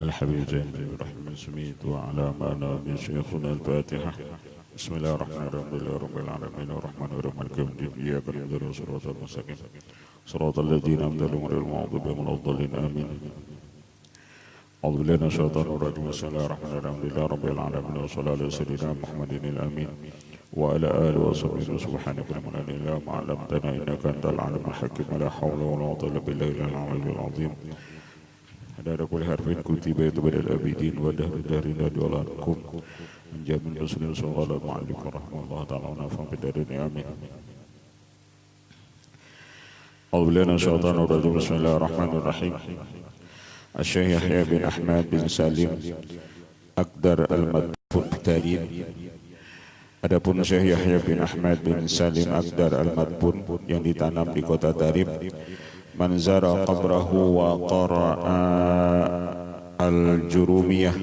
الحبيب زين بن إبراهيم سميت وعلى معنا من شيخنا الفاتحة. بسم الله الرحمن الرحيم. الحمد لله رب العالمين الرحمن الرحيم مالك يوم الدين إياك نعبد وصراط المستقيم صراط الذين أنعمت عليهم غير المغضوب عليهم ولا الضالين آمين. أعوذ بالله من الشيطان الرجيم. بسم الله الرحمن الرحيم. الحمد لله رب العالمين وصلى على سيدنا محمد الأمين وعلى آله وصحبه سبحانك لا إله إلا أنت علمتنا إنك أنت العليم الحكيم لا حول ولا قوة إلا بالله العلي العظيم. Ada kulli harfin kutiba itu badal abidin wa dahru dahrin wa du'alakum menjamin muslim sallallahu alaihi wa rahmatullah ta'ala wa nafa'an bidarin amin. A'udzubillahi minasyaitonir rajim. Bismillahirrahmanirrahim. Asy-Syaikh Yahya bin Ahmad bin Salim Aqdar al-Madfun Tarim. Adapun Syekh Yahya bin Ahmad bin Salim Aqdar al-Madfun yang ditanam di kota Tarim, man zara qabrahu wa qara'a al-jurumiyah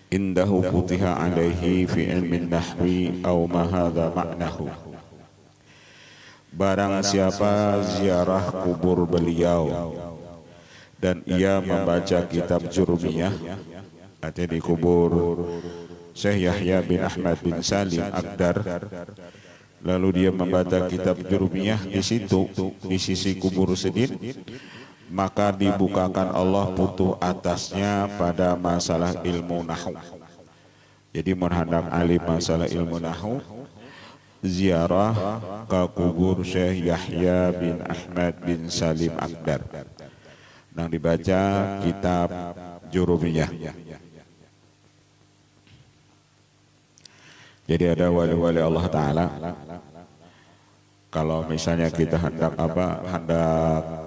indahu futiha alaihi fi ilmin nahwi aw ma hadha ma'nahu. Barang siapa ziarah kubur beliau dan ia membaca kitab Jurumiyah, artinya di kubur Syekh Yahya bin Ahmad bin Salim Aqdar, lalu dia membaca kitab Jurumiyah di situ, di sisi kubur sedin, maka dibukakan Allah putuh atasnya pada masalah ilmu nahu. Jadi menghadap alim masalah ilmu nahu, ziarah ke kubur Syekh Yahya bin Ahmad bin Salim Aqdar, yang dibaca kitab Jurumiyah. Jadi ada wali-wali Allah Ta'ala, kalau misalnya kita hendak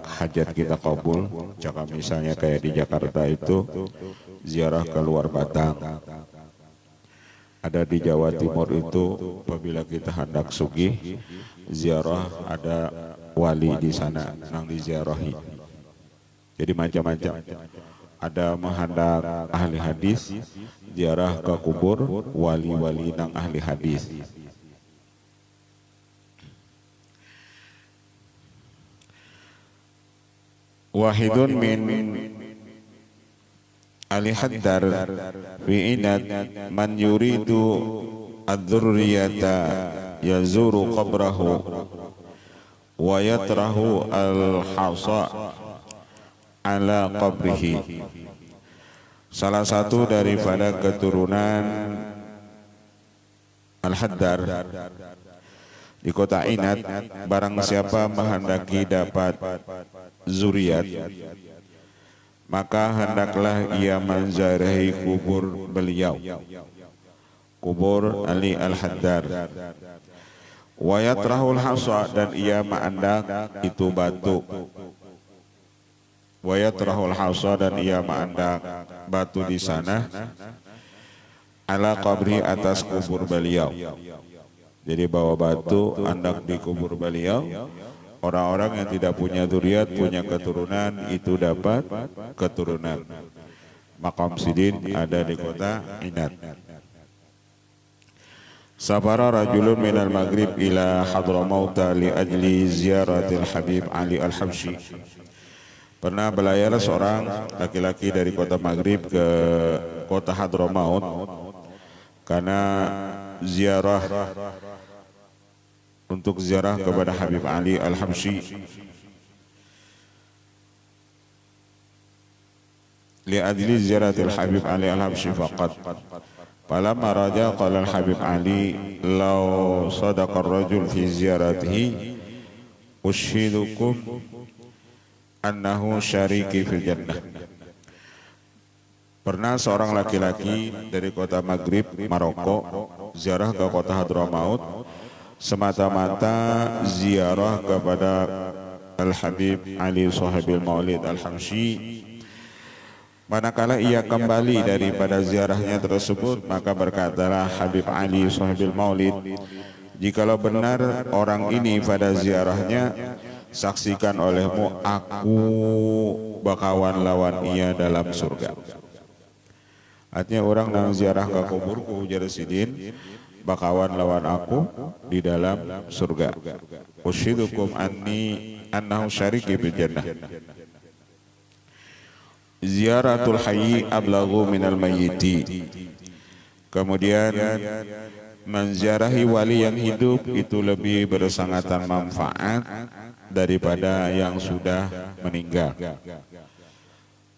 hajat kita kabul, jika misalnya kayak di Jakarta itu ziarah ke luar Batang, ada di Jawa Timur itu apabila kita hendak sugih ziarah, ada wali di sana yang diziarahi. Jadi macam-macam. Ada menghendak ahli hadis, ziarah ke kubur wali-wali nang ahli hadis. Wahidun min ahli haddar fi inad man yuridu ad-dzurriyata yazuru qabrahu wa yatrahu al-hasa ala qabrihi. Salah satu daripada keturunan Al-Haddar di kota Inat, barang siapa menghendaki dapat zuriat, maka hendaklah ia menziarahi kubur beliau, kubur Ali Al-Haddar. Wa yatrahul hasa, dan ia menandak itu batu. Wa yatrahul hasa, dan ia menandak batu di sana, ala qabri, atas kubur beliau. Jadi bawa batu andak di kubur beliau. Orang-orang yang tidak punya zuriat, punya keturunan, itu dapat keturunan. Maqam Sidin ada di kota Inat. Safara rajulun minal maghrib ila Hadramaut li ajli ziyaratil Habib Ali Al-Habsyi. Pernah belayar seorang laki-laki dari kota Maghrib ke kota Hadramaut karena ziarah, untuk ziarah kepada Habib Ali Al-Habsyi. Li adli ziyaratil Habib Ali Al-Habsyi faqat. Falamma raja qala Al-Habib Ali law sadaqa ar-rajul fi ziyaratihi ushidukum annahu syariki fil jannah. Pernah seorang laki-laki dari kota Maghrib, Maroko, ziarah ke kota Hadramaut semata-mata ziarah kepada Al-Habib Ali Sahibil Maulid Al-Habsyi. Manakala ia kembali daripada ziarahnya tersebut, maka berkatalah Habib Ali Sahibil Maulid, jikalau benar orang ini pada ziarahnya, saksikan olehmu aku bakawan lawan ia dalam surga. Artinya orang yang ziarah ke kuburku Jarasidin, bakawan lawan aku di dalam surga. Ushidukum annahu syariki bil jannah. Ziaratul hayyi ablaghu minal mayyiti. Kemudian menziarahi wali yang hidup itu lebih bersangatan manfaat daripada yang sudah meninggal.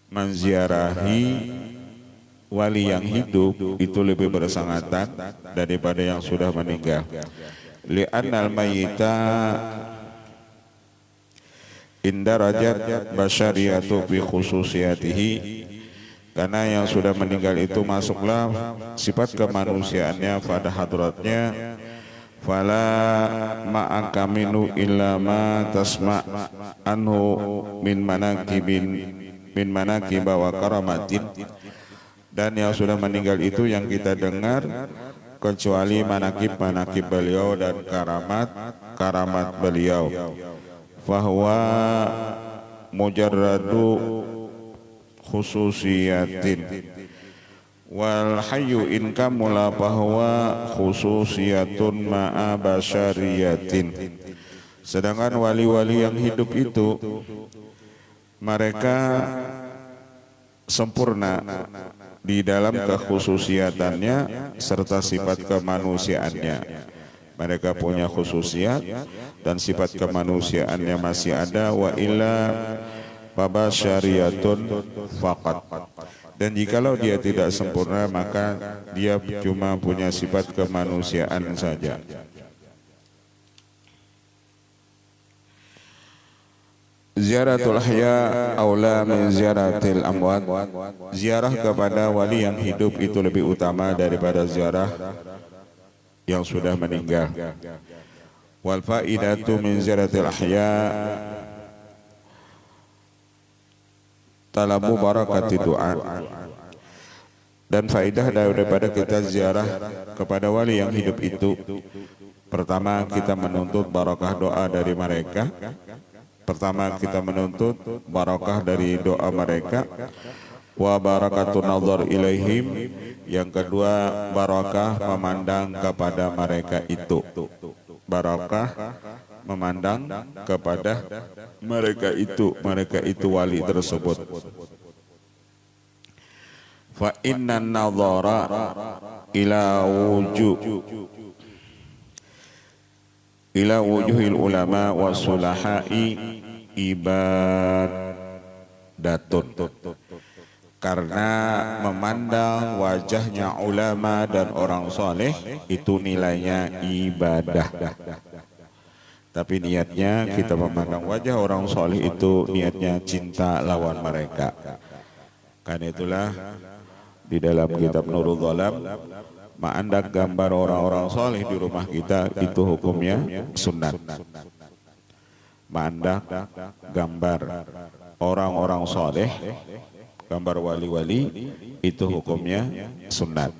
Menziarahi wali yang hidup itu lebih bersangatan daripada yang sudah meninggal. Li'annal mayyita indarajat basyariyatu bi khususiyatihi, karena yang sudah meninggal itu masuklah sifat kemanusiaannya pada hadratnya. Fala ma'aka minu illa ma tasma' anhu min manakiba wa karamatin. Dan yang sudah meninggal itu yang kita dengar kecuali manakib beliau dan karamat beliau. Fahuwa mujarradu khususiyatin wal hayyu in kamula fahuwa khususiyatun ma'a basyariyatin. Sedangkan wali-wali yang hidup itu mereka sempurna di dalam kekhususiatannya serta sifat kemanusiaannya. Mereka punya khususiat dan sifat kemanusiaannya masih ada. Wa illa fabasyariyatun faqat. Dan jikalau dia tidak sempurna maka dia cuma punya sifat kemanusiaan saja. Ziaratul ahya aula min ziaratil amwat. Ziarah kepada wali yang hidup itu lebih utama daripada ziarah yang sudah meninggal. Wal faidatu min ziaratil ahya talabu barakati doa. Dan faidah daripada kita ziarah kepada wali yang hidup itu, pertama kita menuntut barakah doa dari mereka. Pertama kita menuntut barakah dari doa mereka. Wa barakatun nazar ilaihim. Yang kedua barakah memandang kepada mereka itu. Barakah memandang kepada mereka itu wali tersebut. Fa inna nazara ila wujuhil ulama wa sulahai ibadatun. Karena memandang wajahnya ulama dan orang soleh itu nilainya ibadah. Tapi niatnya kita memandang wajah orang soleh itu niatnya cinta lawan mereka. Karena itulah di dalam kitab Nurul Dhalam, mengandak gambar orang-orang soleh di rumah kita itu hukumnya sunat. Mengandak gambar orang-orang soleh, gambar wali-wali itu hukumnya sunat.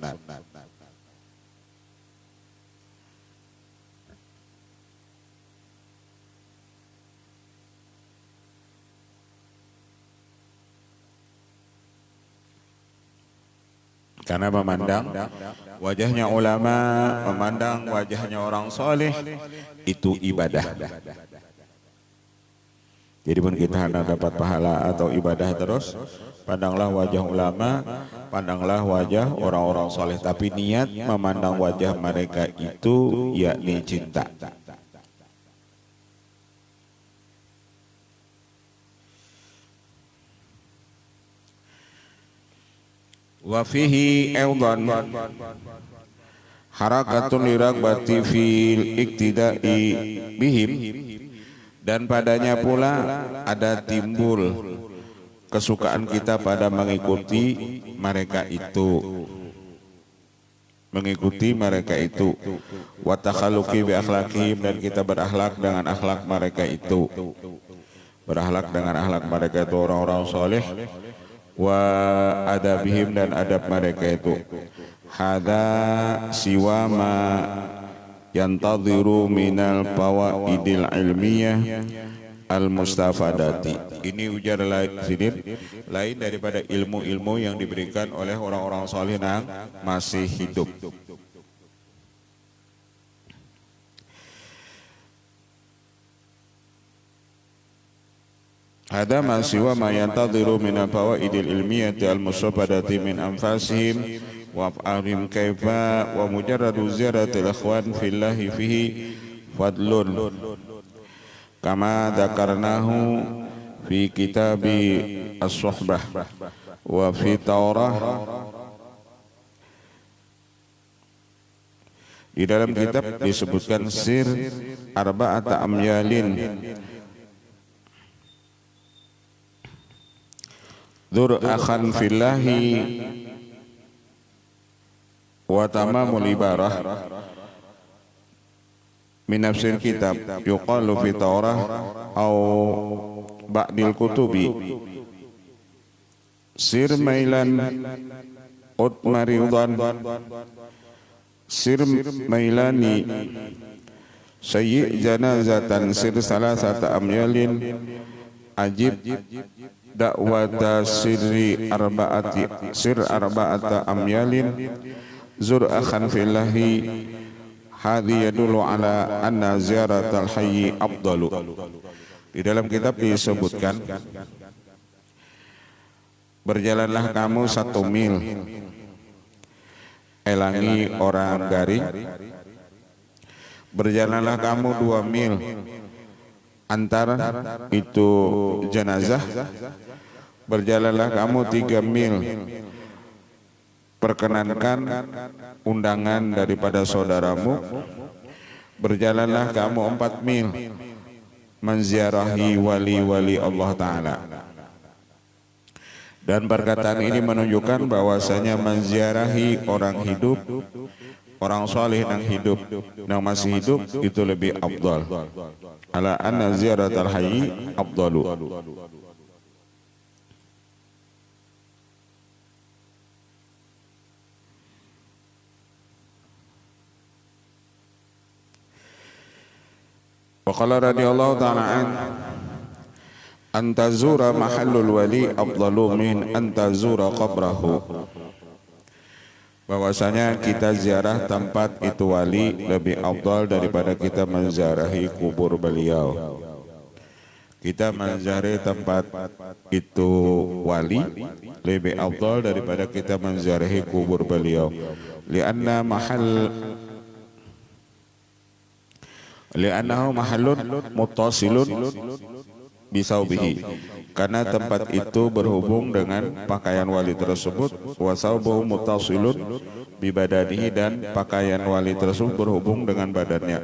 Karena memandang wajahnya ulama, memandang wajahnya orang soleh itu ibadah. Jadi pun kita hendak dapat pahala atau ibadah terus, pandanglah wajah ulama, pandanglah wajah orang-orang soleh. Tapi niat memandang wajah mereka itu yakni cinta. Wa fihi aidan harakatun liragbati fil iktida'i bihim. Dan padanya pula ada timbul kesukaan kita pada mengikuti mereka itu. Mengikuti mereka itu. Wa takhalluqi bi akhlaqihim, dan kita berakhlak dengan akhlak mereka itu. Berakhlak dengan akhlak mereka itu orang-orang soleh. Wa adabihim, dan adab mereka itu. Hada siwama yantadhiru minal fawaidil ilmiyah al-mustafadati. Ini ujar lain daripada ilmu-ilmu yang diberikan oleh orang-orang saleh yang masih hidup. Hada ma siwa ma yantadhiru min al-fawaidil ilmiyati al-mustabadati min anfasihim wa af'alihim kaifa wa mujarradu ziyaratil ikhwan fillahi fihi fadlun kama dzakarnahu fi kitabi as-suhbah wa fi Taurah. Di dalam kitab disebutkan sir arba'ata amyalin dzur akhan fillahi wa tamamul ibarah min nafsil kitab yuqalu fi Taurah au ba'dil kutubi sir mailan utmaridan sir mailani sayyi janazatan sir salasata amyalin ajib dakwata sir arba'ata amyalin zur akhan fillahi hadhi yadullu ala anna ziyaratal hayyi afdalu. Di dalam kitab disebutkan berjalanlah kamu 1 mil elangi orang garing, berjalanlah kamu 2 mil antara itu jenazah, berjalanlah kamu 3 mil perkenankan undangan daripada saudaramu, berjalanlah kamu 4 mil menziarahi wali-wali Allah Ta'ala. Dan perkataan ini menunjukkan bahwasanya menziarahi orang hidup, orang saleh yang hidup, yang masih hidup itu lebih afdal. Ala anna ziyaratal hayyi afdalu. Wa qala radhiyallahu ta'ala antazura mahallul wali afdalu min antazura qabrahu. Bahwasanya kita ziarah tempat itu wali lebih afdal daripada kita menziarahi kubur beliau. Kita menziarahi tempat itu wali lebih afdal daripada kita menziarahi kubur beliau. Li'annahu mahallun muttasilun bisaubihi, karena tempat itu berhubung dengan pakaian wali tersebut, wasaubuhu muttasilun bibadanihi, dan pakaian wali tersebut berhubung dengan badannya,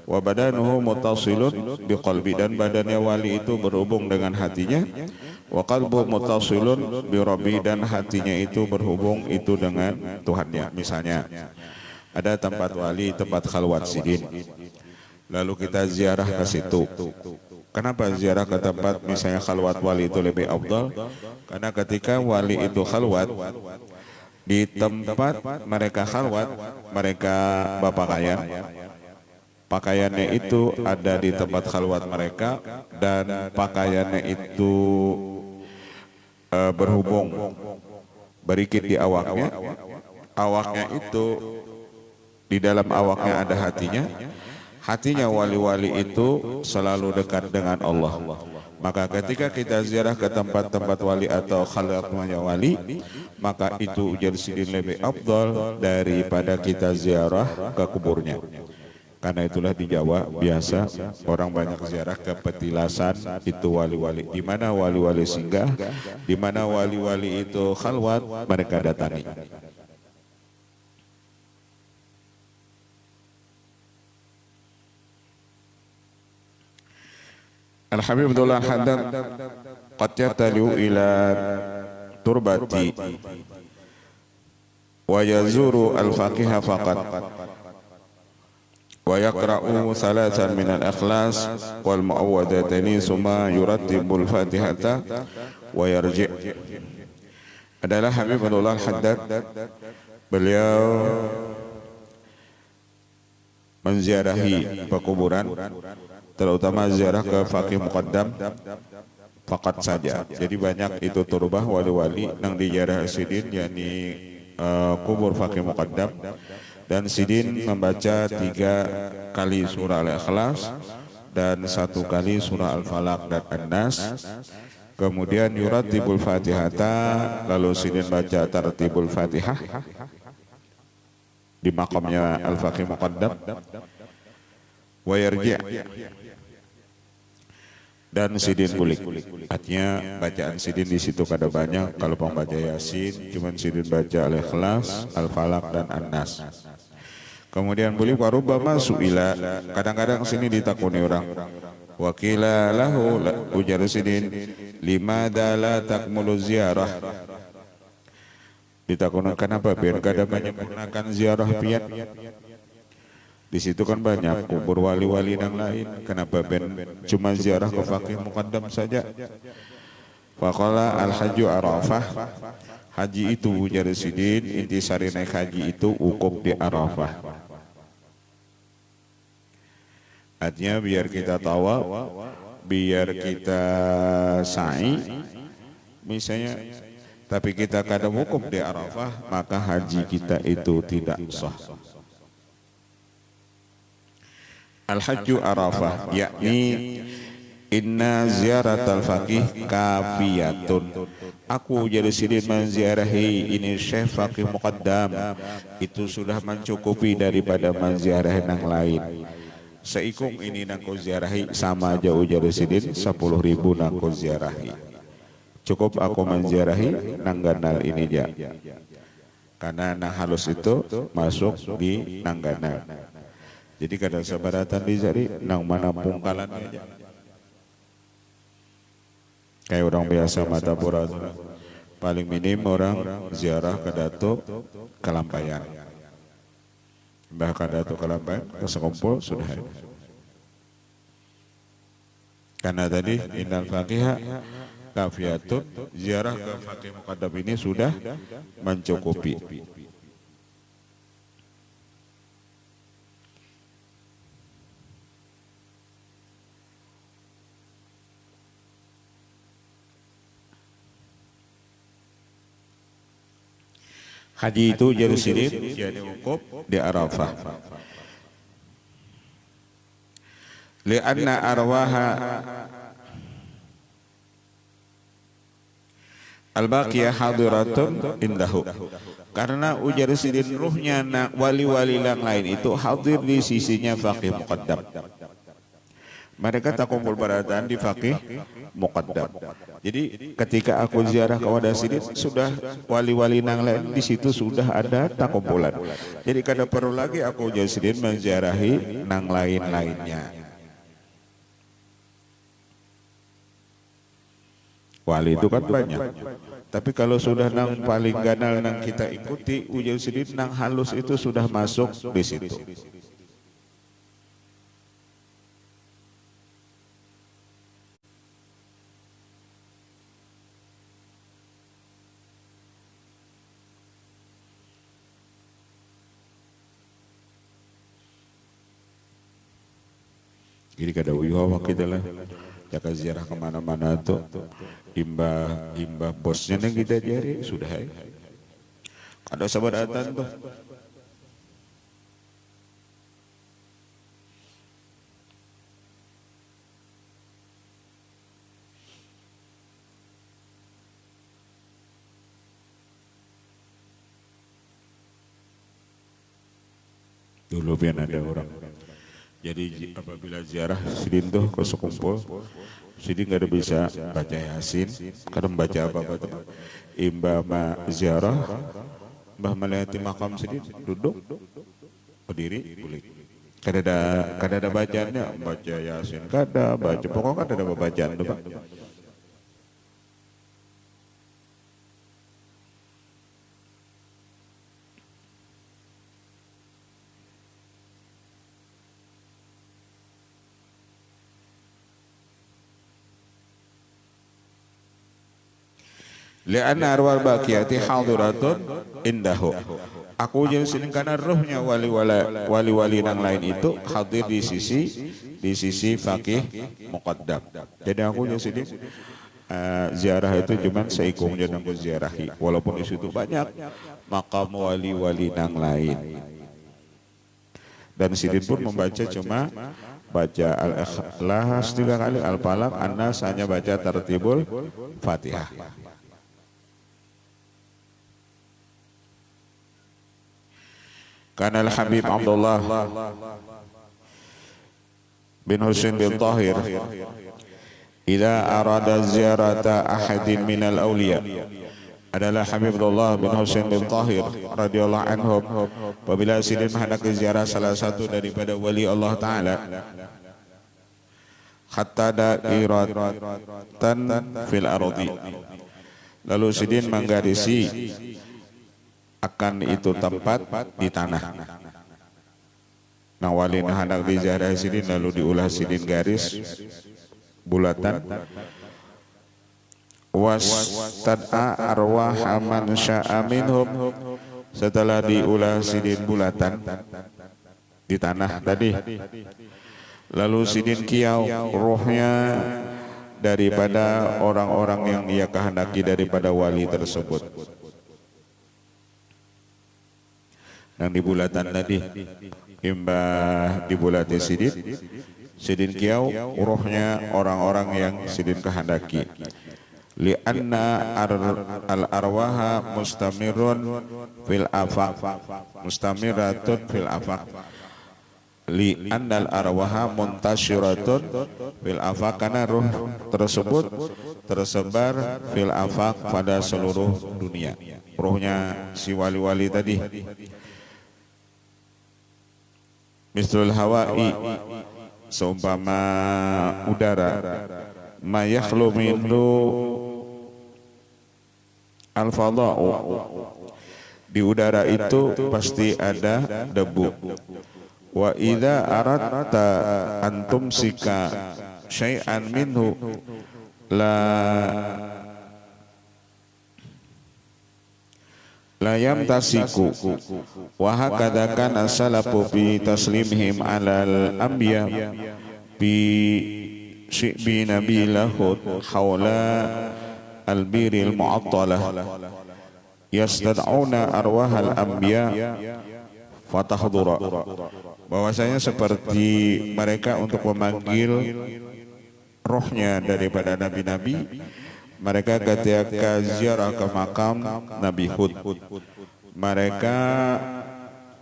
wa badanuhu muttasilun biqalbi, dan badannya wali itu berhubung dengan hatinya, wa qalbuhu muttasilun birabbi, dan hatinya itu berhubung itu dengan Tuhannya. Misalnya ada tempat wali, tempat khalwat sidin, lalu kita ziarah ke situ. Kenapa ziarah ke tempat misalnya khalwat wali itu lebih afdal? Karena ketika wali itu khalwat, di tempat mereka khalwat, mereka berpakaian, pakaiannya itu ada di tempat khalwat mereka, dan pakaiannya itu berhubung, berikit di awaknya, awaknya itu di dalam awaknya ada hatinya. Hatinya wali-wali itu selalu dekat dengan Allah. Maka ketika kita ziarah ke tempat-tempat wali atau khalwatnya wali, maka itu ujar sidin lebih afdal daripada kita ziarah ke kuburnya. Karena itulah di Jawa biasa orang banyak ziarah ke petilasan itu wali-wali. Di mana wali-wali singgah, di mana wali-wali itu khalwat, mereka datangi. Al-Habib Abdullah Haddad qad yataliu ila turbati wa yazuru al-faqiha faqat wa yaqra'u thalathan min al-ikhlas wal mu'awwadataini summa yurattibu al-fatihata wa yarji'. Adalah Habib Abdullah Haddad, beliau menziarahi pekuburan, terutama ziarah ke Faqih Muqaddam fakat saja. Jadi banyak itu turbah wali-wali yang diziarah sidin, yakni kubur Faqih Muqaddam, dan sidin membaca 3 kali surah Al-Ikhlas dan 1 kali surah Al-Falaq dan An-Nas, Kemudian yuratibul fatihata, lalu sidin baca tartibul fatihah di makamnya al-faqih muqaddam. Wa yarji' dan sidin bulik. Artinya bacaan sidin di situ kada banyak. Kalau pembaca Yasin, cuman sidin baca Al-Ikhlas, Al-Falaq dan An-Nas. Kemudian bulik warubama su'ila, kadang-kadang sini ditakuni orang. Wakila lahu ujar sidin, limada la takmulu ziarah. Ditakuni kenapa biar kada menyempurnakan ziarah pian. Di situ kan banyak kubur wali-wali yang lain. Kenapa ben cuma ziarah ke faqih muqaddam saja? Faqala al-hajju Arafah. Haji itu ujar sidin, intisari naik haji itu wukuf di Arafah. Artinya biar kita tawaf, biar kita sa'i, misalnya, tapi kita kada wukuf di Arafah, maka haji kita itu tidak sah. Al-hajju Arafah, yakni inna ziyaratal faqih kafiyatun. Aku jadi sidin menziarahi ini Syekh Faqih Muqaddam, itu sudah mencukupi daripada menziarahi yang lain. Seikung ini nangko ziarahi sama aja ujar sidin 10.000 nangko ziarahi. Cukup aku menziarahi nangganal ini aja. Karena nang halus itu masuk di nangganal. Jadi kadang sabaratan dicari nang mana pungkalannya aja. Kayak orang biasa mata pura paling minim orang ziarah ke Datuk Kalampayan. Bahkan Datuk Kalampayan kesekumpul sudah. Karena tadi innal faqiha kafiyatun, ziarah ke faqih muqaddam ini sudah mencukupi. Haji itu jadi sidin, jadi wukuf di Arafah. Lianna arwaha al-baqiyah hadiratun indahu. Karena ujar sidin ruhnya wali-wali yang lain itu hadir di sisinya faqih muqaddam. Mereka tak kumpul barataan di faqih muqaddam. Jadi ketika aku ziarah ke wadah sidin, sudah wali-wali nang lain di situ sudah ada tak kumpulan. Jadi kada perlu lagi aku ujar sidin menziarahi nang lain-lainnya. Wali itu kan banyak. Tapi kalau sudah nang paling ganal nang kita ikuti ujar sidin nang halus itu sudah masuk di situ. Jadi kada uyuh kita lah, jaka ziarah kemana-mana tuh, imbah bosnya yang kita jari sudah. Ada sabaratan tuh. Dulu pian ada orang. Jadi apabila ziarah sidin tuh ke sekumpul, sidin nggak ada bisa baca Yasin, kadang baca apa-apa tuh. Imbah ziarah, mbah melewati makam sidin, duduk, berdiri, boleh. Kada ada bacaannya, baca Yasin, kada baca, pokoknya kada ada bacaan tuh Pak. Lianna arwal baqiyati hadiratun indahu. Aku jadi sini karena rohnya wali-wali yang lain itu hadir di sisi faqih muqaddam. Jadi aku jadi sini ziarah itu cuma seikung yang aku ziarahi. Walaupun di situ banyak makam wali-wali yang lain. Dan sidin pun membaca cuma baca Al-Ikhlas 3 kali, Al-Falaq, An-Nas hanya baca tertibul Fatihah. Karena Al-Habib Abdullah bin Husain bin Tahir idza arada ziyarata ahadin minal awliya, adalah Habib Abdullah bin Husain bin Tahir radhiyallahu anhum, apabila Sidin hendak ziarah salah satu daripada wali Allah Ta'ala, hatta dairatan fil ardi, lalu Sidin menggarisi akan itu tempat di tanah. Nah, wali hendak diziarah Sidin lalu diulah Sidin garis bulatan. Wastad'a arwah man sya'a minhum, setelah diulah Sidin bulatan di tanah tadi, lalu Sidin kiau rohnya daripada orang-orang yang ia kehendaki daripada wali tersebut. Yang di bulatan tadi imbah dibulati Sidin kiau rohnya orang-orang yang Sidin kehendaki. Lianna al-arwaha mustamirun fil afaq, mustamiratun fil afaq. Lianna al-arwaha muntasyiratun fil afaq, karena ruh tersebut tersebar fil afaq pada seluruh dunia. Ruhnya si wali-wali tadi. Mislul hawa'i, seumpama udara, ma yakhlu minhu al-fadha'u, di udara itu pasti ada debu. Wa idza aradta an tumsika syai'an minhu la yamtasiku, wa hakadha kana salafu fi taslimihim alal anbiya bi nabi lahud hawla al-biril mu'attalah yastad'una arwahal anbiya fatahdura, bahwasanya seperti mereka untuk memanggil rohnya daripada nabi-nabi, mereka ketika ziarah ke makam Nabi Hud, mereka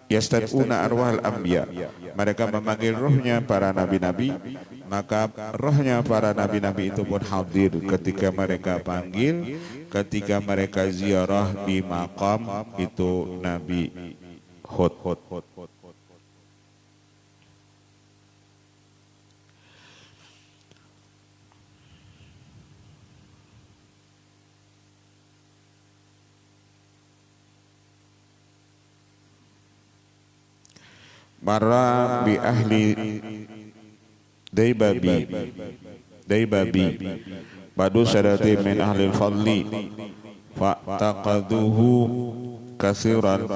yastad'una arwahal anbiya, mereka memanggil rohnya para nabi-nabi, maka rohnya para nabi-nabi itu pun hadir ketika mereka panggil, ketika mereka ziarah di makam itu Nabi Hud. Marra bi ahli Daibabi badu sadati min ahli al-fadli fa'taqaduhu katsiran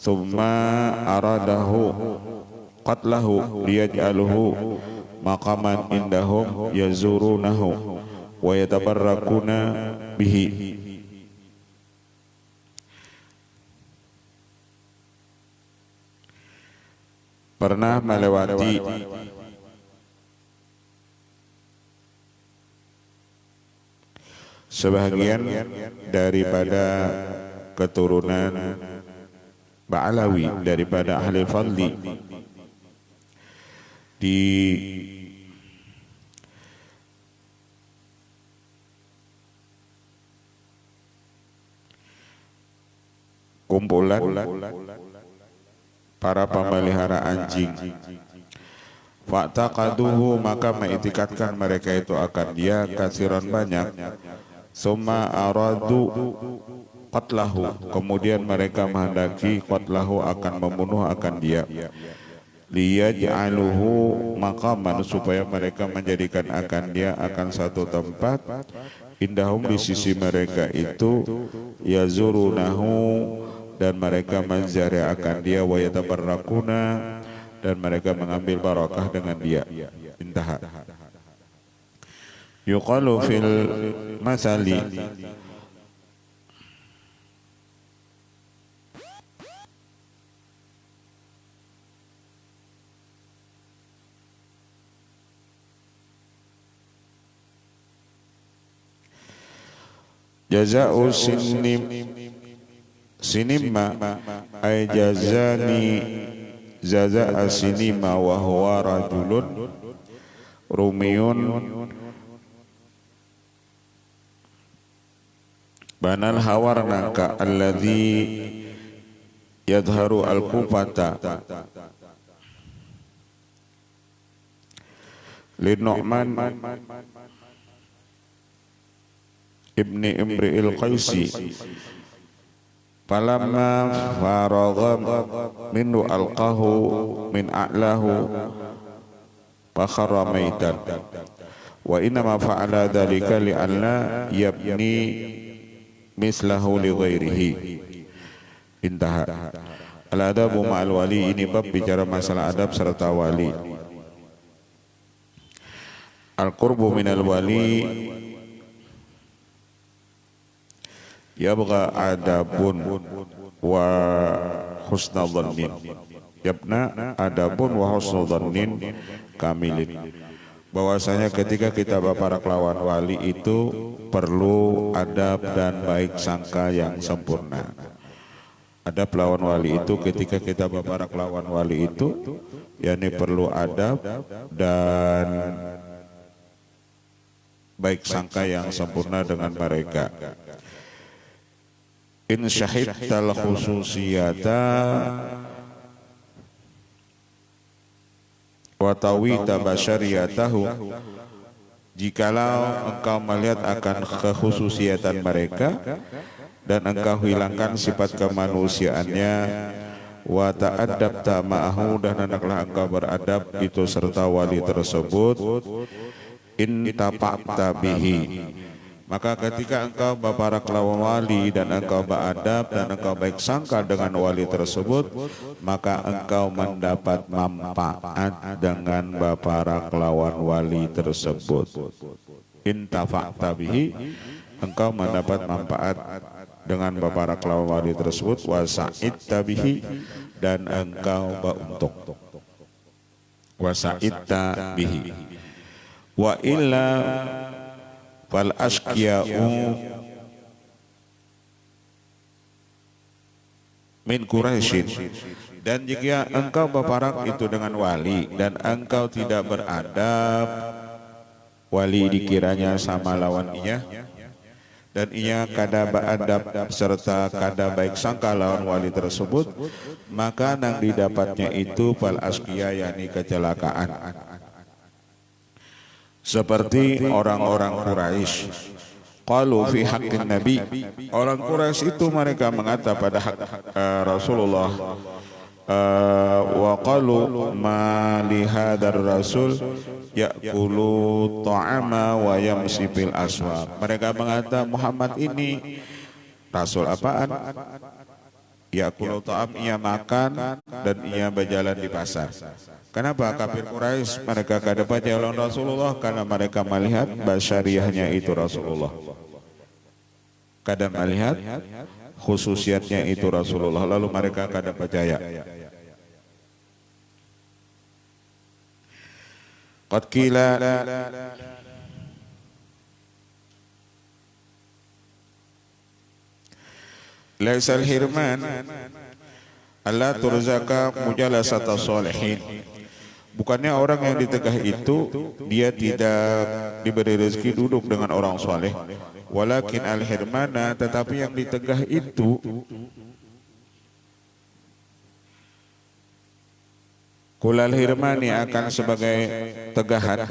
thumma aradahu qatlahu liyaj'aluhu maqaman indahum yazurunahu wa yatabarrakuna bihi. Pernah melewati sebahagian daripada keturunan Ba'alawi daripada ahli fadli di kumpulan para pemelihara anjing. Fa'taqaduhu, maka mengiktikadkan mereka itu akan dia katsiran banyak. Summa aradu qatlahu, kemudian mereka menghendaki qatlahu akan membunuh akan dia. Liyaj'aluhu maqaman, supaya mereka menjadikan akan dia akan satu tempat indahum di sisi mereka itu, yazurunahu, dan mereka menziarah akan dia, wa yatabarrakuna, dan mereka mengambil barakah dengan dia. Intaha. Yuqalu fil masali, Jaza'u sinima ay jazani jaza'a sinima wa huwa rajulun rumiyun banal hawarnaka alladhi yadharu al-kufata li Nu'man ibni Imri'il Qaisi falamma faragha minhu alqahu min a'lahu fakharra maitan wa innama fa'ala dhalika li'alla yabni mislahu li ghairihi. Intaha. Al-adabu ma'al wali, ini bab bicara masalah adab serta wali. Al-qurbu minal wali yabgha adabun wa husna dhannin. Yabna adabun wa husna dhannin kamilin. Bahwasanya ketika kita para kelawan wali itu perlu adab dan baik sangka yang sempurna. Adab lawan wali itu ketika kita para kelawan wali itu yakni perlu adab dan baik sangka yang sempurna dengan mereka. In syahidtal khususiyata wa tawita basyariyatahu, jikalau engkau melihat akan kekhususiatan mereka dan engkau hilangkan sifat kemanusiaannya, wa ta'addabta ma'ahu, dan hendaklah engkau beradab itu serta wali tersebut, in tapa'ta bihi, maka ketika engkau para kelawan wali dan engkau beradab dan engkau baik sangka dengan wali tersebut, maka engkau mendapat manfaat dengan para kelawan wali tersebut. In tafa'ta bihi, engkau mendapat manfaat dengan para kelawan wali tersebut, wa sa'idta bihi, dan engkau beruntung. Wa sa'idta bihi. Wa illa fal asqiya'u min Quraisyin, dan jika engkau berparak itu dengan wali dan engkau tidak beradab, wali dikiranya sama lawan ia dan ia kada beradab serta kada baik sangka lawan wali tersebut, maka nang didapatnya itu fal asqiya, yakni kecelakaan. Seperti orang-orang Quraisy, qalu fi haqqin nabi, orang Quraisy itu mereka mengata pada hak Rasulullah, wa qalu ma li hadzal rasul ya'kulu ta'ama wa yamshi fil aswaq. Mereka mengata Muhammad ini rasul apaan? Ya'kulu ta'am, ia makan dan ia berjalan di pasar. Kenapa kafir Quraisy mereka kada percaya lawan Rasulullah? Karena mereka melihat basyariahnya itu Rasulullah, kada melihat khususiatnya itu Rasulullah, lalu mereka kada percaya. Qad qila laisal hirman alla turzaka mujalasata sholihin. Bukannya orang yang ditegah itu dia tidak diberi rezeki duduk dengan orang soleh. Walakin al-hirmana, tetapi yang ditegah itu kulal hirmani, akan sebagai tegahan,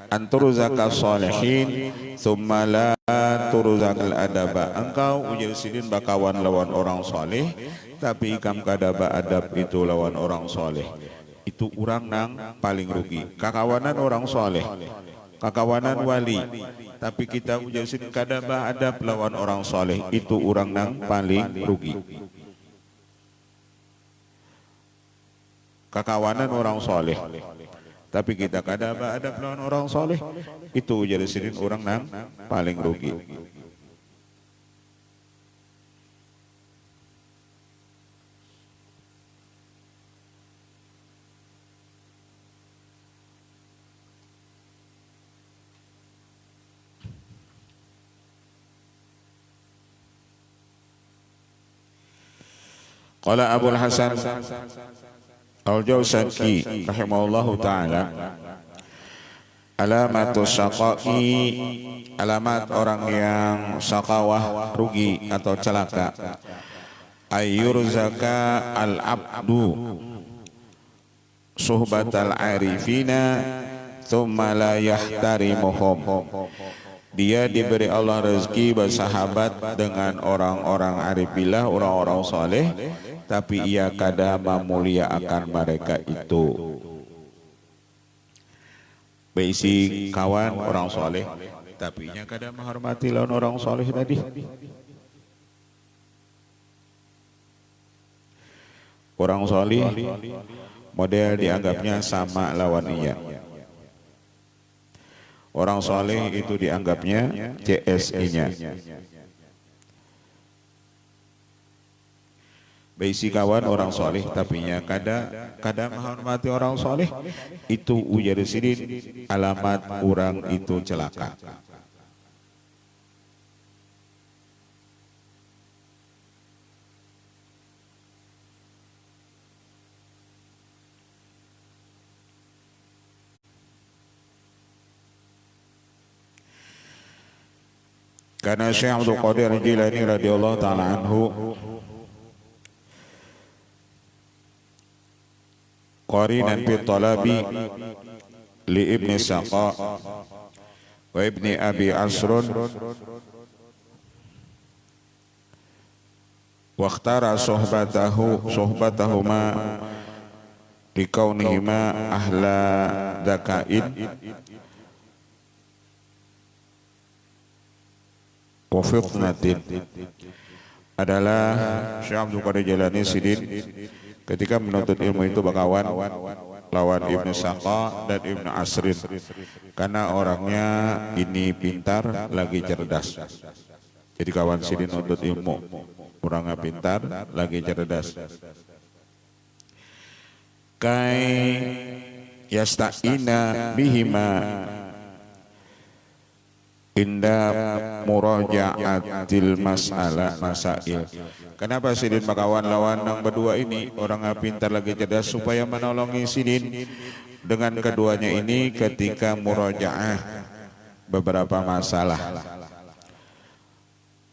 anturuzaka sholihin thumma la turuzakal adaba. Engkau ujar sidin bakawan lawan orang soleh, tapi ikam kadaba adab itu lawan orang soleh. Itu orang nang paling rugi. Kakawanan orang soleh, kakawanan wali, tapi kita ujar sidin kadaba adab lawan orang soleh, itu orang nang paling rugi. Kakawanan orang soleh, tapi kita kada beradab lawan orang soleh, itu ujar sidin orang nang paling rugi. Qala Abul Hasan Al-Jauzaki rahimahullahu taala, alamatus syaqai, alamat orang yang syaqawah, rugi atau celaka, ayyurzaka al-abdu suhbatal arifina thumma la yahtarimuhum, dia diberi Allah rezeki bersahabat dengan orang-orang arifillah, orang-orang soleh, tapi ia kadang memuliakan mereka itu. Berisi kawan orang soleh, tapi ia kadang menghormati lawan orang soleh tadi. Orang soleh model dianggapnya sama lawan ia. Orang soleh itu dianggapnya CSI-nya. Baisi kawan orang soleh, tapi nya kadang menghormati orang soleh, itu ujar sidin alamat orang itu celaka. Karena Syekh Abdul Qadir Jilani radhiyallahu taala anhu qarinan fi talabi li Ibni Saqa wa Ibni Abi Asrun wa ikhtara suhbatahuma likaunihima ahla dakain wa fitnatin. Adalah Syekh Abdul Qadir Jilani Sidin ketika menuntut ilmu itu berkawan lawan Ibnu Saqa dan Ibnu Asrin, karena orangnya ini pintar lagi cerdas. Jadi kawan Sidin nuntut ilmu, orangnya pintar lagi cerdas. Kai yasta'ina bihima inda muraja'atil masail. Kenapa Sidin bakawan lawan yang berdua ini, orang pintar lagi cerdas, supaya menolongi Sidin dengan keduanya ini ketika muraja'ah beberapa masalah.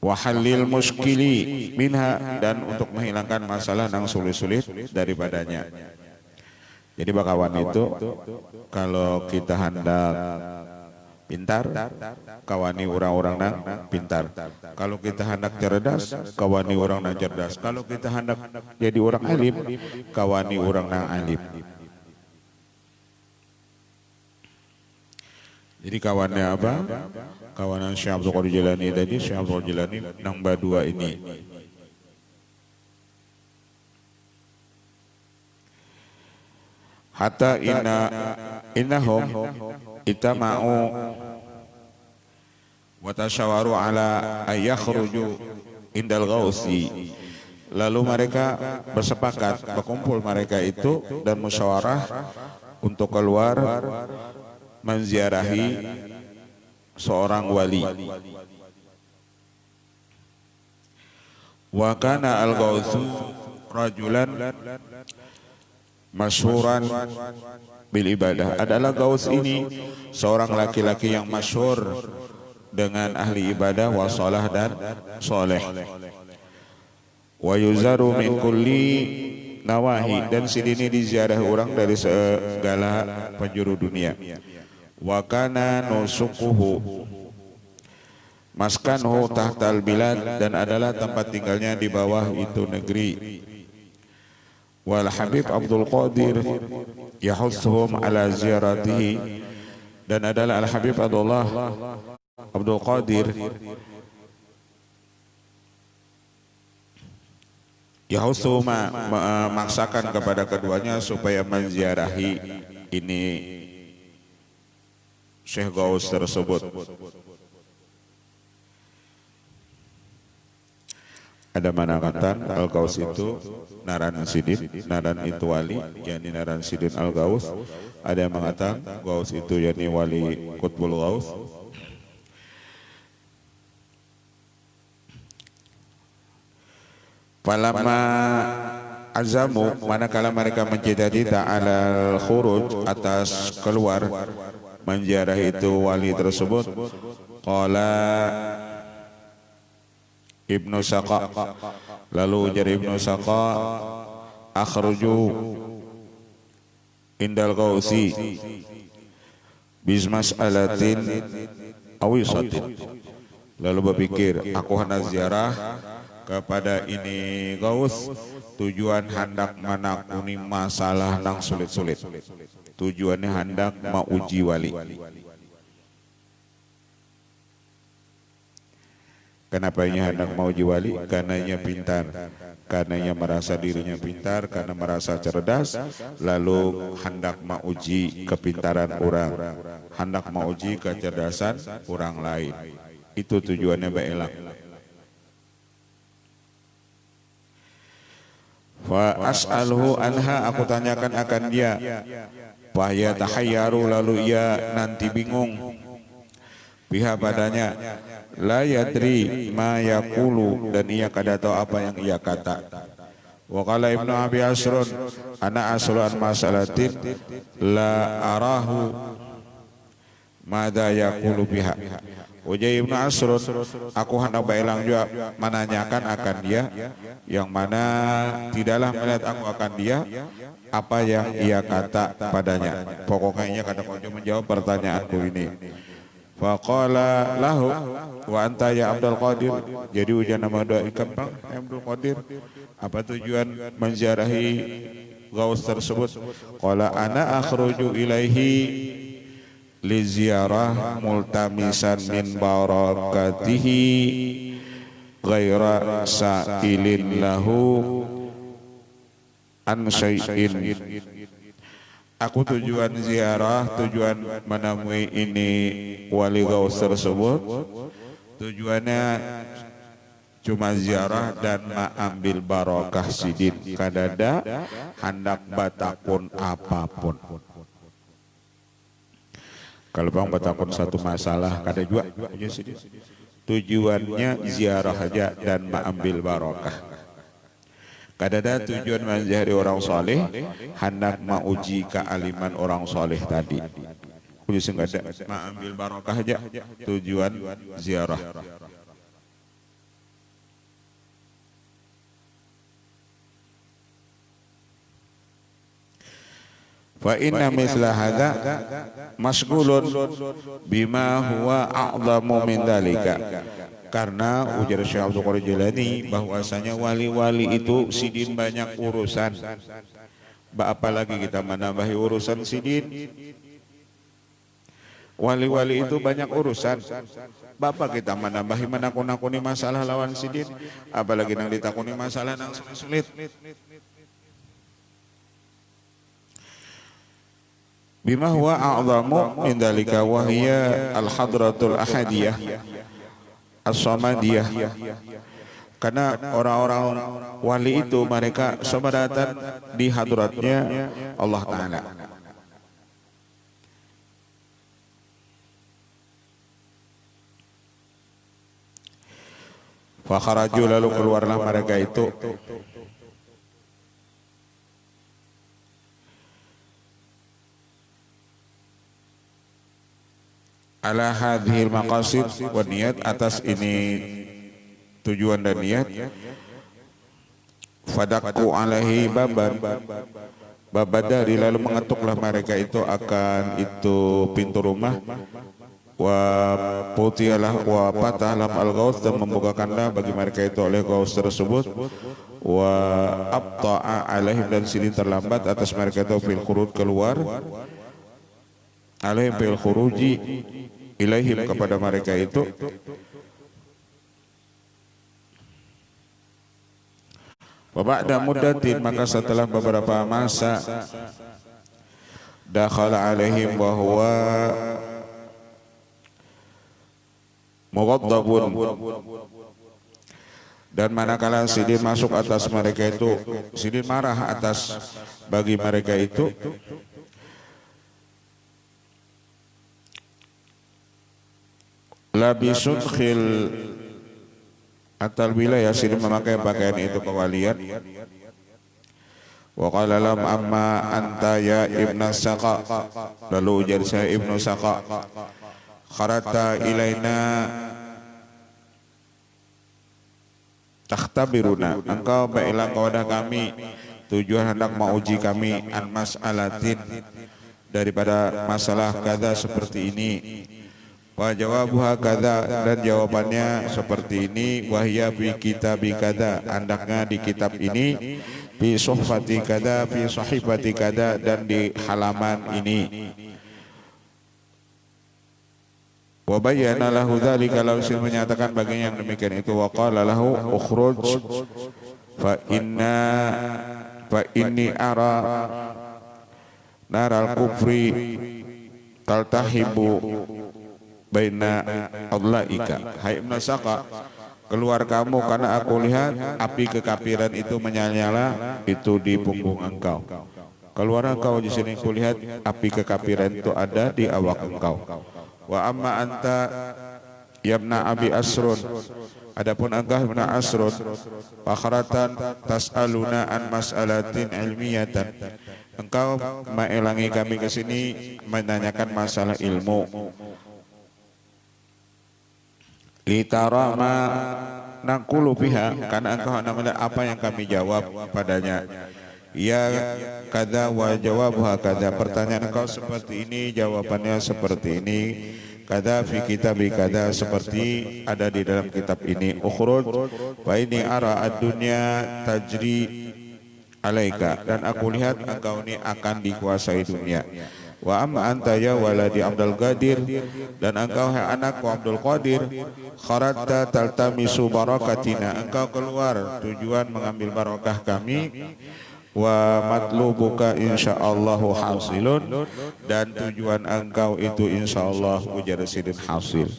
Wa halil muskili minha, dan untuk menghilangkan masalah yang sulit-sulit daripadanya. Jadi bakawan itu kalau kita hendak pintar, kawani orang-orang nang pintar. Kalau kita hendak cerdas, kawani orang nang cerdas. Kalau kita hendak jadi orang alim, kawani orang nang alim. Jadi kawannya apa? Kawanan Syekh Abdul Qadir Jilani tadi, Syekh Abdul Qadir Jilani nang dua ini. Hatta innahum itama'u wa tasyawaru ala ayakhruju indal ghausi. Lalu mereka bersepakat, berkumpul mereka itu dan musyawarah untuk keluar menziarahi seorang wali. Wa kana al-ghausu rajulan masyhuran bil ibadah. Adalah Gaus ini seorang laki-laki yang masyhur dengan ahli ibadah wa shalah dan soleh. Wa yuzaru min kulli nawahi, dan Sidini diziarah orang dari segala penjuru dunia. Wa kana nusukuhu maskanhu tahtal bilad, dan adalah tempat tinggalnya di bawah itu negeri. Wal Habib Abdul Qadir yahussuhum ala ziyaratihi, dan adalah Al Habib Abdul Qadir yahussuhum memaksakan kepada keduanya supaya menziarahi ini Syekh Gaus tersebut. Ada manakatan Al-Gaus itu Naran Sidin, Naran itu wali, yakni Naran Sidin Al-Gaus. Ada yang mengatakan Gaus itu yakni wali Qutbul Gaus. Falamma azamu manakala mereka mencita-cita alal khuruj atas keluar menziarah itu wali tersebut. Qala Ibnu Saqa, lalu ujar Ibnu Saqa, akhruju indal qausi bismas alatin awisatin. Lalu berpikir, aku hendak ziarah kepada ini gaus, tujuan hendak menakuni masalah nang sulit-sulit. Tujuannya hendak mauji wali. Kenapanya hendak mauji wali? Karenanya pintar, karenanya merasa dirinya pintar, karena merasa cerdas, lalu hendak mauji kepintaran orang, hendak mauji kecerdasan orang lain. Itu tujuannya baiklah. Fa as'aluhu anha, aku tanyakan akan dia. Fa ya tahayyaru, lalu ia nanti bingung. Biha padanya, la yadri ma yaqulu, dan ia kada tahu apa yang ia kata. Wa qala Ibnu Abi Asrun, ana aslan masalatin la arahu mada yaqulu biha. Ujar Ibnu Asrun, aku hendak bailang juga menanyakan akan dia, yang mana tidaklah melihat aku akan dia apa yang ia kata padanya. Pokoknya ia kata kau menjawab pertanyaanku ini. Faqala lahu wa anta ya Abdul Qadir. Jadi ujar nama doa ikan bang Abdul Qadir, apa tujuan menziarahi gaus tersebut? Qala ana akhruju ilaihi li ziarah multamisan min barakatihi ghaira sa'ilin lahu an syai'in. Aku tujuan ziarah, tujuan menemui ini wali gaus tersebut, tujuannya cuma ziarah dan mengambil barokah sidin, kadada hendak batakun apapun. Kalau bang batakun satu masalah kada juga, tujuannya ziarah aja dan mengambil barokah. Kadada tujuan menziarahi orang soleh, hendak mauji kealiman orang soleh tadi. Khusus kada mengambil barokah aja tujuan ziarah. Fa inna misla hadza masghulun bima huwa a'zamu min dzalika. Karena ujar Syekh Abdul Qadir Jilani bahwasanya wali-wali itu sidin banyak urusan. Apalagi kita menambahi urusan sidin. Wali-wali itu banyak urusan. Bapak kita menambahi menakuni masalah lawan sidin, apalagi nang ditakuni masalah nang sulit-sulit. Bima huwa a'zamu min dzalika wa hiya al-hadratul ahadiyah as-samadiyah. Karena orang-orang wali itu mereka semadatan di hadratnya Allah Ta'ala. Fa kharaju, lalu keluarlah mereka itu ala hadhil maqasid wa niat, atas ini tujuan dan niat. Fadaqu alaihi babadari, lalu mengetuklah mereka itu akan itu pintu rumah. Wa putiyalah wa patahlah al-gaus, dan membukakanlah bagi mereka itu oleh gaus tersebut. Wa abta'a alaihim, dan silih terlambat atas mereka itu fil khuruj, keluar. Alaihim fil khuruji ilaihim, kepada mereka itu. Wa ba'da muddatin, maka setelah beberapa masa, dakhala alaihim wa huwa mughadhabun, dan manakala sidin masuk atas mereka itu, sidin marah atas bagi mereka itu. Labisun khil atal wilayah, sidin memakai pakaian itu kewalian. Wa qala lam amma anta ya ibna Saqa. Lalu ujar saya Ibnu Saqa, kharata ilaina takhtabiruna, engkau baiklah kepada kami tujuan hendak menguji kami an mas'alatin, daripada masalah kada seperti ini. Wa jawabuha kada, dan jawabannya seperti ini. Wahya fi kitabi kada, andaknya di kitab ini. Fi suhfati kada, fi sahifati kada, dan di halaman ini. Wa bayyana lahu dzalika, lalu menyatakan baginya yang demikian itu. Wa qala lahu ukhruj fa inni ara naral kufri taltahibu baina adlaika. Hai Ibnu Saqa, keluar kamu karena aku lihat api kekafiran itu menyala-nyala itu di punggung engkau. Keluar engkau, di sini kulihat api kekafiran itu ada di awak engkau. Wa amma anta yabna abi asrun, adapun engkau ibnu asrun, fakhratan tas'aluna an mas'alatin ilmiyatan, engkau mengelangi kami ke sini menanyakan masalah ilmu. Litara ma naqulu biha, karena engkau namanya apa yang kami jawab padanya. Ya kada wa jawabuha kada, pertanyaan engkau seperti ini, jawabannya seperti ini. Kada fi kitabi kada, seperti ada di dalam kitab ini. Ukhruj wa ini ara ad-dunya tajri alaika, dan aku lihat engkau ini akan dikuasai dunia. Wa amma anta ya waladi Abdul Qadir, dan engkau hai anakku Abdul Qadir, kharatta taltamisu barakatina, engkau keluar tujuan mengambil barakah kami. Wa matlubuka insyaallahu hasilun, dan tujuan engkau itu insyaallah ujar sidin hasil.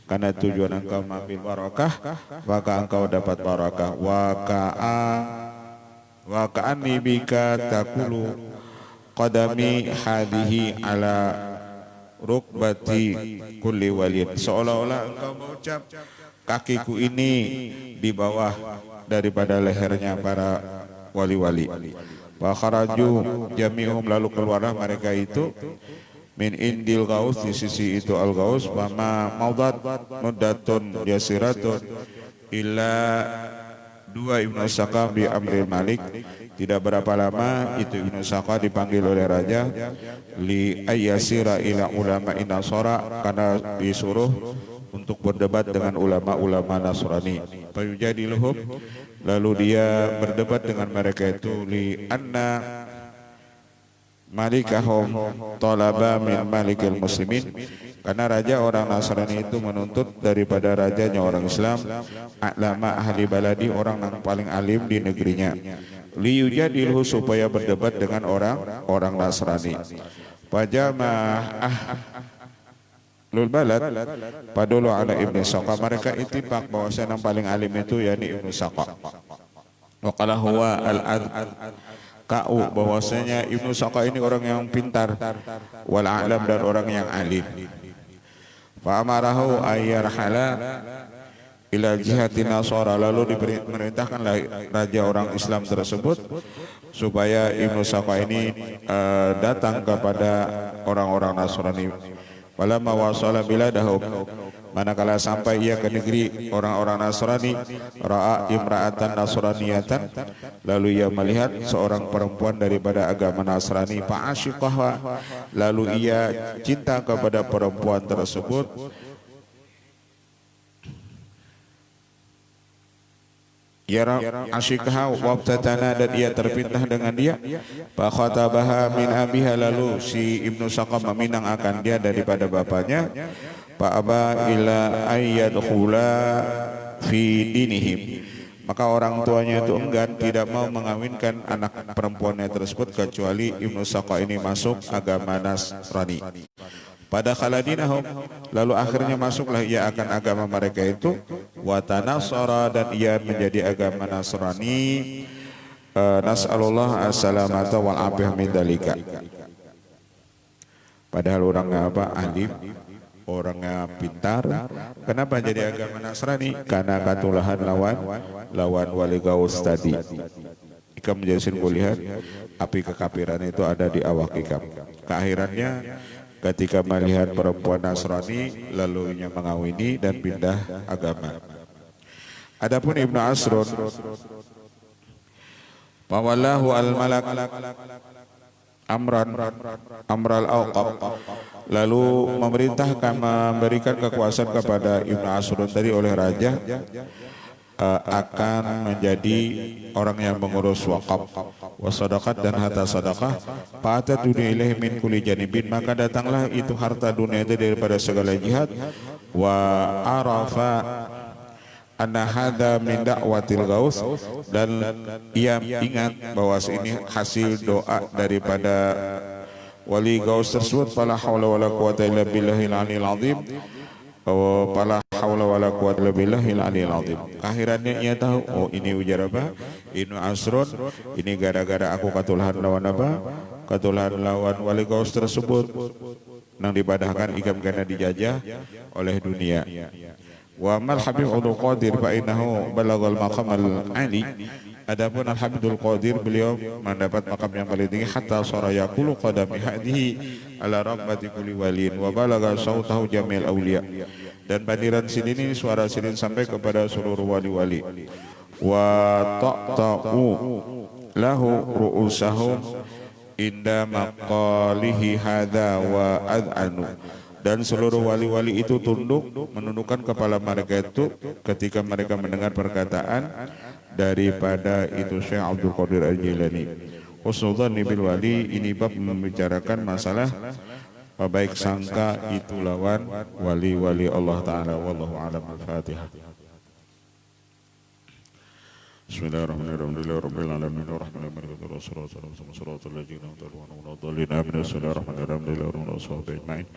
Karena tujuan engkau mengambil barakah, maka engkau dapat barakah. Wa ka'anni bika taqulu qadami hadihi ala rukbati kulli walid, seolah-olah engkau mengucap kakiku ini di bawah daripada lehernya para wali-wali. Wa kharaju jami'hum, lalu keluarlah mereka itu min indil Ghaus, di sisi itu al Ghaus. Wa ma maudat muddatun yasiratun illa dua Ibnu Saqa bi amril Malik, tidak berapa lama itu Ibnu Saqa dipanggil oleh raja li ayyasira ila ulama Nasara, karena disuruh untuk berdebat dengan ulama-ulama Nasrani. Fayujadiluhum, lalu dia berdebat dengan mereka itu li anna malikahum talaba min malikil muslimin, karena raja orang Nasrani itu menuntut daripada rajanya orang Islam a'lama ahli baladi, orang yang paling alim di negerinya. Liyujadilhu, supaya berdebat dengan orang Nasrani. Pajamah lul balad padulu ala Ibnu Saqa, mereka ittifaq bahwasanya yang paling alim itu yakni Ibnu Saqa. Wa qala huwa al-adl ka'u, bahwasanya Ibnu Saqa ini orang yang pintar, wal a'lam, dan orang yang alim. Fa amarahu ayyarhala ila jihati Nasara, lalu diperintahkanlah raja orang Islam tersebut supaya Ibnu Saqa ini datang kepada orang-orang Nasrani. Walamma wasala biladahum, manakala sampai ia ke negeri orang-orang Nasrani, ra'a imra'atan nasraniyatan, lalu ia melihat seorang perempuan daripada agama Nasrani, fa'asyiqaha, lalu ia cinta kepada perempuan tersebut. Ya asyikha wabtatana, dan ia terpintah dengan dia. Fa khatabaha min abiha, lalu si Ibnu Saqa meminang akan dia daripada bapaknya. Fa aba ila ayyadkhula fi dinihim, maka orang tuanya itu enggan, tidak mau mengawinkan anak perempuannya tersebut kecuali Ibnu Saqa ini masuk agama Nasrani. Pada khaladinahum, lalu akhirnya masuklah ia akan agama mereka itu. Wa tanasara, dan ia menjadi agama Nasrani. Nas'alullah as-salamata wal afiyah min dalika. Padahal orangnya apa? Alim, orangnya pintar. Kenapa jadi agama Nasrani? Karena katulahan lawan wali Ghaus tadi. Ikam menjadi simbol lihat api kekafiran itu ada di awak Ikam. Keakhirannya ketika melihat perempuan Nasrani lalu ia mengawini dan pindah agama. Adapun Ibnu Asrun Fawallahu al-malak Amral Auqab, lalu memerintahkan memberikan kekuasaan kepada Ibnu Asrun tadi oleh raja akan menjadi orang yang mengurus wakaf, wasadaqat dan harta sedekah. Fa'ata dunia ilahi min kulli janibin, maka datanglah itu harta dunia itu daripada segala jihad. Wa arafa anna hadza min da'watil ghaus, dan ia ingat bahwa ini hasil doa daripada wali gaus tersebut. Fala haula wala quwata illa billahil aliyil azim. Fala haula wala quwata illa billahil aliyil azim. Akhirannya ia tahu, oh ini ujar apa? Ibnu Asrun, ini gara-gara aku katulahan lawan apa? Katulahan lawan wali gaus tersebut nang dibadahkan ikam karena dijajah oleh dunia. Wa mal Habib Abdul Qadir fa innahu balaghal maqamal ali. Adapun Al Habibul Qadir, beliau mendapat makam yang paling tinggi, hatta sara yaqulu qadami hadihi ala rabbati kulli waliin wa balagha sautahu jamil auliya. Dan bandiran sini ini suara sini sampai kepada seluruh wali-wali. Wa taqta'u lahu ru'usahum inda maqalihi hadza wa ad'anu. Dan seluruh wali-wali itu tunduk, menundukkan kepala mereka itu ketika mereka mendengar perkataan daripada itu Syekh Abdul Qadir Al-Jilani. Husnudzanni bil wali, ini bab membicarakan masalah baik sangka itu lawan wali-wali Allah Ta'ala. Wallahu a'lam. Al-Fatihah. Bismillahirrahmanirrahim. Rabbil alamin arrahmanir rahim Bismillahirrahmanirrahim.